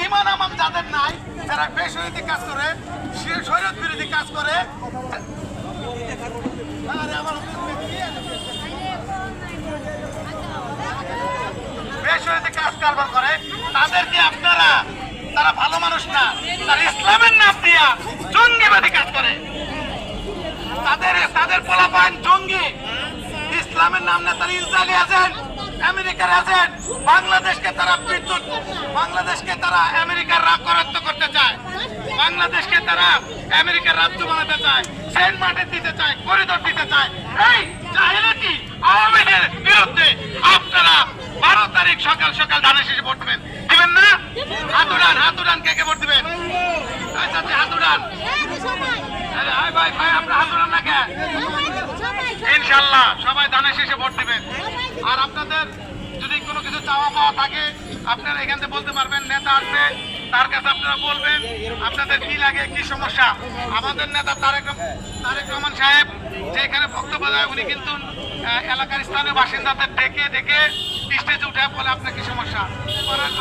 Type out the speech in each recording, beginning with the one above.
ইমান আমাম যাদের নাই, যারা বেশরীতি কাজ করে, শরীয়ত বিরোধী কাজ করে, বেশরীতি কাজ কারবার করে, তাদেরকে আপনারা, তারা ভালো মানুষ না, তারা ইসলামের নাম দিয়া জঙ্গিবাদী কাজ করে। তাদের পোলাপান জঙ্গি, ইসলামের নাম না, তারা ইসরায়েলি এজেন্ট, আমেরিকার এজেন্ট। বাংলাদেশকে তারা আমেরিকার রাজত্ব করতে চায়, বাংলাদেশকে তারা আমেরিকার রাজ্য বানাতে চায়, সেন্ট মার্টিন দিতে চায়, করিডোর দিতে চায়। এই জাহেলাতি আওয়ামী লীগের বিরুদ্ধে আপনারা 12 তারিখ সকাল সকাল ধানের শীষে ভোট দিবেন, দিবেন না? হাত উড়ান, কে কে ভোট দিবেন? আচ্ছা হাত উড়ান। ভাই আমরা হাত উড়ান না কে? ইনশাল্লাহ সবাই ধানের শীষে ভোট দিবেন। আর আপনাদের যদি কোনো কিছু চাওয়া পাওয়া থাকে আপনারা এখান থেকে বলতে পারবেন, নেতা আসবে, তার কাছে আপনারা বলবেন আপনাদের কি লাগে, কি সমস্যা। আমাদের নেতা তারেক রহমান সাহেব যে এখানে বক্তব্য দেয়, উনি কিন্তু এলাকার স্থানীয় বাসিন্দাদের ডেকে স্টেজে উঠে বলে আপনার কি সমস্যা।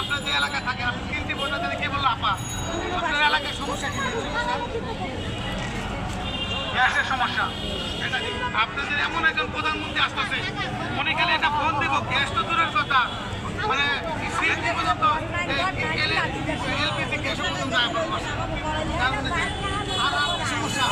আপনার যে এলাকায় থাকে, আপনি কিনতে বলতে কি বললো, আপা আপনার এলাকায় সমস্যা কি? গ্যাসের সমস্যা। আপনাদের এমন একজন প্রধানমন্ত্রী আসতেছে, উনি খালি একটা ফোন দিব, গ্যাস তো দূরের কথা, মানে সিএনজি পর্যন্ত, এলপিজি গ্যাস পর্যন্ত সমস্যা।